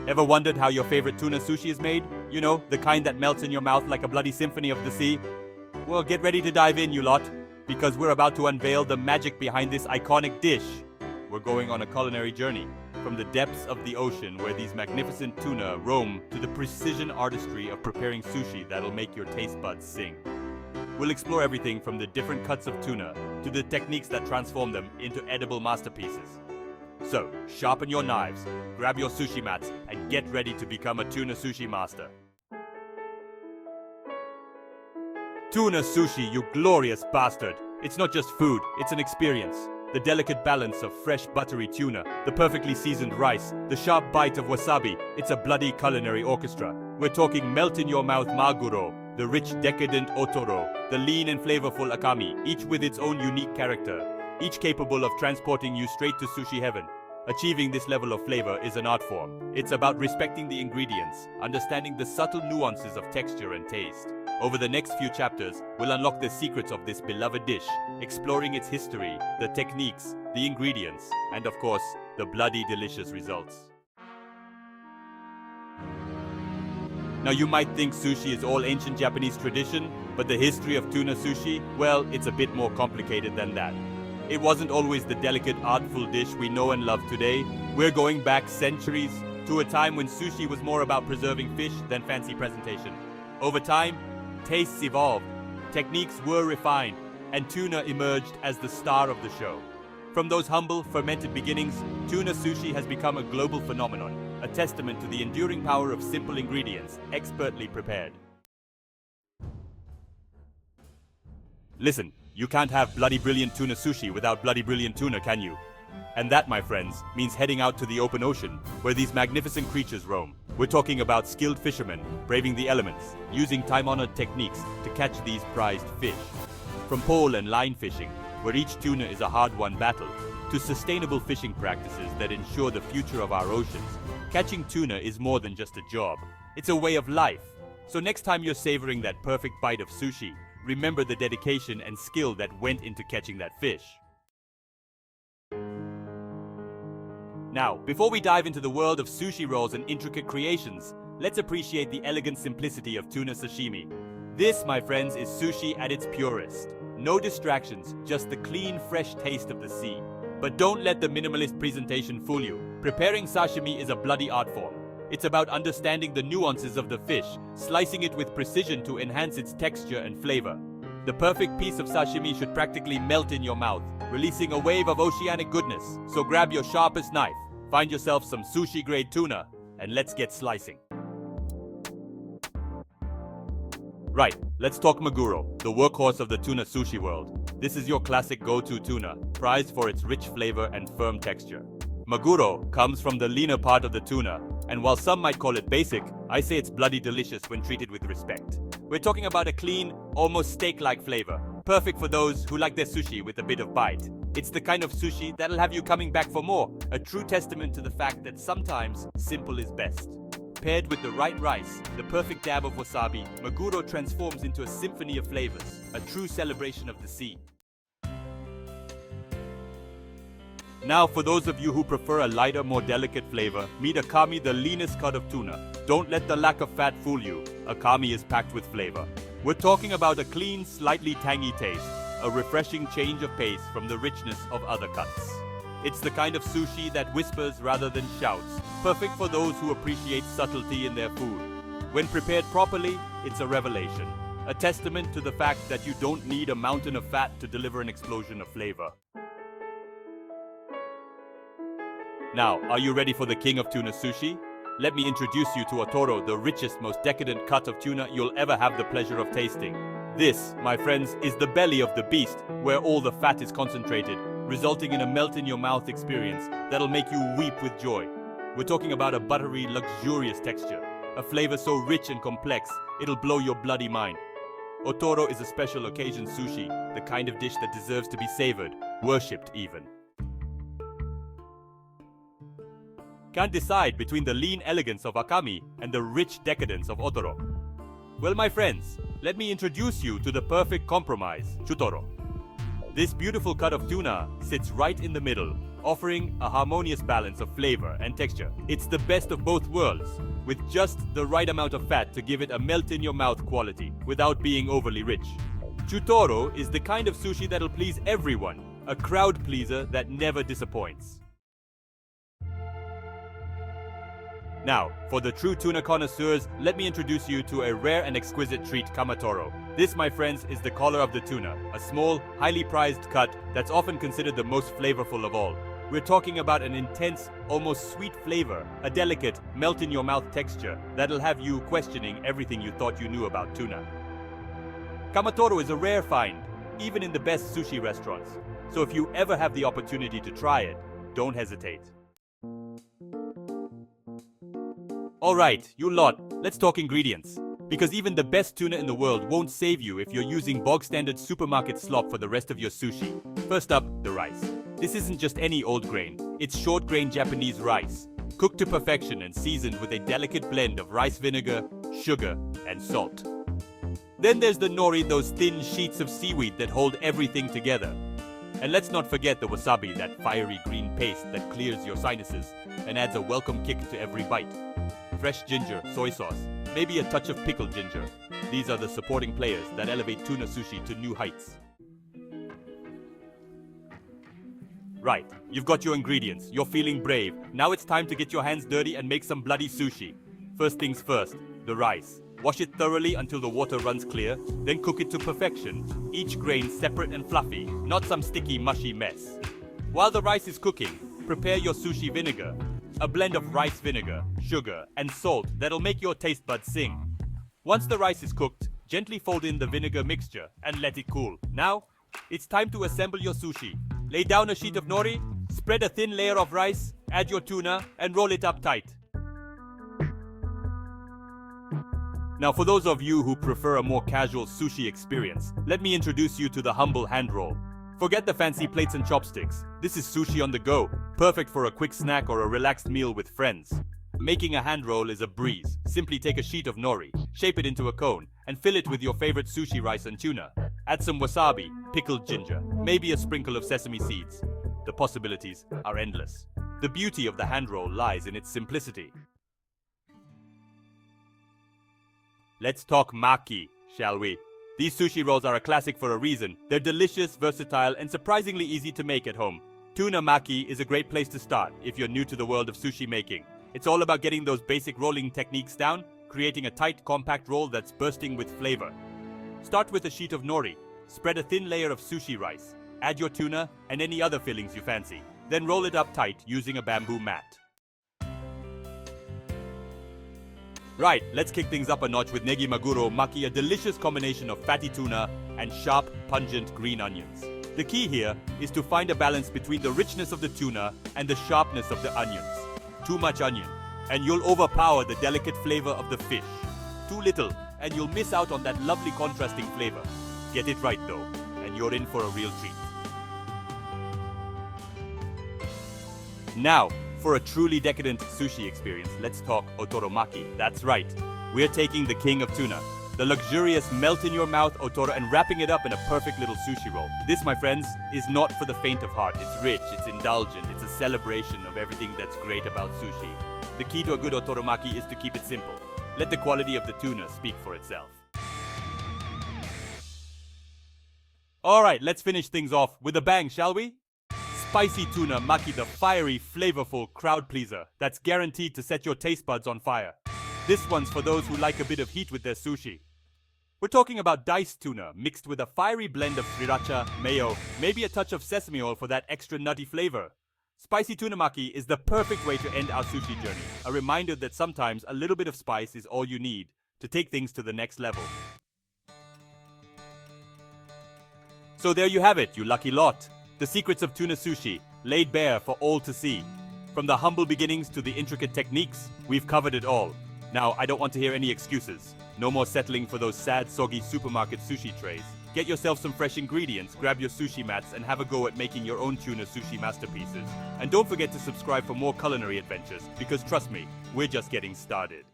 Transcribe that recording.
Ever wondered how your favorite tuna sushi is made? You know, the kind that melts in your mouth like a bloody symphony of the sea? Well, get ready to dive in, you lot, because we're about to unveil the magic behind this iconic dish. We're going on a culinary journey, from the depths of the ocean where these magnificent tuna roam to the precision artistry of preparing sushi that'll make your taste buds sing. We'll explore everything from the different cuts of tuna to the techniques that transform them into edible masterpieces. So, sharpen your knives, grab your sushi mats, and get ready to become a tuna sushi master. Tuna sushi, you glorious bastard! It's not just food, it's an experience. The delicate balance of fresh buttery tuna, the perfectly seasoned rice, the sharp bite of wasabi, it's a bloody culinary orchestra. We're talking melt-in-your-mouth maguro, the rich decadent otoro, the lean and flavorful akami, each with its own unique character, each capable of transporting you straight to sushi heaven. Achieving this level of flavor is an art form. It's about respecting the ingredients, understanding the subtle nuances of texture and taste. Over the next few chapters, we'll unlock the secrets of this beloved dish, exploring its history, the techniques, the ingredients, and of course, the bloody delicious results. Now you might think sushi is all ancient Japanese tradition, but the history of tuna sushi, well, it's a bit more complicated than that. It wasn't always the delicate, artful dish we know and love today. We're going back centuries to a time when sushi was more about preserving fish than fancy presentation. Over time, tastes evolved, techniques were refined, and tuna emerged as the star of the show. From those humble, fermented beginnings, tuna sushi has become a global phenomenon, a testament to the enduring power of simple ingredients, expertly prepared. Listen, you can't have bloody brilliant tuna sushi without bloody brilliant tuna, can you? And that, my friends, means heading out to the open ocean, where these magnificent creatures roam. We're talking about skilled fishermen, braving the elements, using time-honored techniques to catch these prized fish. From pole and line fishing, where each tuna is a hard-won battle, to sustainable fishing practices that ensure the future of our oceans, catching tuna is more than just a job. It's a way of life. So next time you're savoring that perfect bite of sushi, remember the dedication and skill that went into catching that fish. Now, before we dive into the world of sushi rolls and intricate creations, let's appreciate the elegant simplicity of tuna sashimi. This, my friends, is sushi at its purest. No distractions, just the clean, fresh taste of the sea. But don't let the minimalist presentation fool you. Preparing sashimi is a bloody art form. It's about understanding the nuances of the fish, slicing it with precision to enhance its texture and flavor. The perfect piece of sashimi should practically melt in your mouth, releasing a wave of oceanic goodness. So grab your sharpest knife, find yourself some sushi-grade tuna, and let's get slicing. Right, let's talk maguro, the workhorse of the tuna sushi world. This is your classic go-to tuna, prized for its rich flavor and firm texture. Maguro comes from the leaner part of the tuna, and while some might call it basic, I say it's bloody delicious when treated with respect. We're talking about a clean, almost steak-like flavor, perfect for those who like their sushi with a bit of bite. It's the kind of sushi that'll have you coming back for more, a true testament to the fact that sometimes simple is best. Paired with the right rice, the perfect dab of wasabi, maguro transforms into a symphony of flavors, a true celebration of the sea. Now, for those of you who prefer a lighter, more delicate flavor, meet akami, the leanest cut of tuna. Don't let the lack of fat fool you. Akami is packed with flavor. We're talking about a clean, slightly tangy taste, a refreshing change of pace from the richness of other cuts. It's the kind of sushi that whispers rather than shouts, perfect for those who appreciate subtlety in their food. When prepared properly, it's a revelation, a testament to the fact that you don't need a mountain of fat to deliver an explosion of flavor. Now, are you ready for the king of tuna sushi? Let me introduce you to otoro, the richest, most decadent cut of tuna you'll ever have the pleasure of tasting. This, my friends, is the belly of the beast, where all the fat is concentrated, resulting in a melt-in-your-mouth experience that'll make you weep with joy. We're talking about a buttery, luxurious texture, a flavor so rich and complex, it'll blow your bloody mind. Otoro is a special occasion sushi, the kind of dish that deserves to be savored, worshipped even. Can't decide between the lean elegance of akami and the rich decadence of otoro? Well, my friends, let me introduce you to the perfect compromise, chutoro. This beautiful cut of tuna sits right in the middle, offering a harmonious balance of flavor and texture. It's the best of both worlds, with just the right amount of fat to give it a melt-in-your-mouth quality without being overly rich. Chutoro is the kind of sushi that'll please everyone, a crowd pleaser that never disappoints. Now, for the true tuna connoisseurs, let me introduce you to a rare and exquisite treat, kamatoro. This, my friends, is the collar of the tuna, a small, highly prized cut that's often considered the most flavorful of all. We're talking about an intense, almost sweet flavor, a delicate, melt-in-your-mouth texture that'll have you questioning everything you thought you knew about tuna. Kamatoro is a rare find, even in the best sushi restaurants. So if you ever have the opportunity to try it, don't hesitate. Alright, you lot, let's talk ingredients. Because even the best tuna in the world won't save you if you're using bog-standard supermarket slop for the rest of your sushi. First up, the rice. This isn't just any old grain, it's short-grain Japanese rice, cooked to perfection and seasoned with a delicate blend of rice vinegar, sugar, and salt. Then there's the nori, those thin sheets of seaweed that hold everything together. And let's not forget the wasabi, that fiery green paste that clears your sinuses and adds a welcome kick to every bite. Fresh ginger, soy sauce, maybe a touch of pickled ginger. These are the supporting players that elevate tuna sushi to new heights. Right, you've got your ingredients, you're feeling brave. Now it's time to get your hands dirty and make some bloody sushi. First things first, the rice. Wash it thoroughly until the water runs clear, then cook it to perfection. Each grain separate and fluffy, not some sticky, mushy mess. While the rice is cooking, prepare your sushi vinegar, a blend of rice vinegar, sugar, and salt that'll make your taste buds sing. Once the rice is cooked, gently fold in the vinegar mixture and let it cool. Now, it's time to assemble your sushi. Lay down a sheet of nori, spread a thin layer of rice, add your tuna, and roll it up tight. Now, for those of you who prefer a more casual sushi experience, let me introduce you to the humble hand roll. Forget the fancy plates and chopsticks. This is sushi on the go, perfect for a quick snack or a relaxed meal with friends. Making a hand roll is a breeze. Simply take a sheet of nori, shape it into a cone, and fill it with your favorite sushi rice and tuna. Add some wasabi, pickled ginger, maybe a sprinkle of sesame seeds. The possibilities are endless. The beauty of the hand roll lies in its simplicity. Let's talk maki, shall we? These sushi rolls are a classic for a reason. They're delicious, versatile, and surprisingly easy to make at home. Tuna maki is a great place to start if you're new to the world of sushi making. It's all about getting those basic rolling techniques down, creating a tight, compact roll that's bursting with flavor. Start with a sheet of nori. Spread a thin layer of sushi rice. Add your tuna and any other fillings you fancy. Then roll it up tight using a bamboo mat. Right, let's kick things up a notch with negi maguro maki, a delicious combination of fatty tuna and sharp, pungent green onions. The key here is to find a balance between the richness of the tuna and the sharpness of the onions. Too much onion, and you'll overpower the delicate flavor of the fish. Too little, and you'll miss out on that lovely contrasting flavor. Get it right though, and you're in for a real treat. Now, for a truly decadent sushi experience, let's talk otoromaki. That's right, we're taking the king of tuna, the luxurious melt-in-your-mouth otoro, and wrapping it up in a perfect little sushi roll. This, my friends, is not for the faint of heart. It's rich, it's indulgent, it's a celebration of everything that's great about sushi. The key to a good otoromaki is to keep it simple. Let the quality of the tuna speak for itself. Alright, let's finish things off with a bang, shall we? Spicy tuna maki, the fiery, flavorful crowd pleaser that's guaranteed to set your taste buds on fire. This one's for those who like a bit of heat with their sushi. We're talking about diced tuna mixed with a fiery blend of sriracha, mayo, maybe a touch of sesame oil for that extra nutty flavor. Spicy tuna maki is the perfect way to end our sushi journey. A reminder that sometimes a little bit of spice is all you need to take things to the next level. So there you have it, you lucky lot. The secrets of tuna sushi, laid bare for all to see. From the humble beginnings to the intricate techniques, we've covered it all. Now, I don't want to hear any excuses. No more settling for those sad, soggy supermarket sushi trays. Get yourself some fresh ingredients, grab your sushi mats, and have a go at making your own tuna sushi masterpieces. And don't forget to subscribe for more culinary adventures, because trust me, we're just getting started.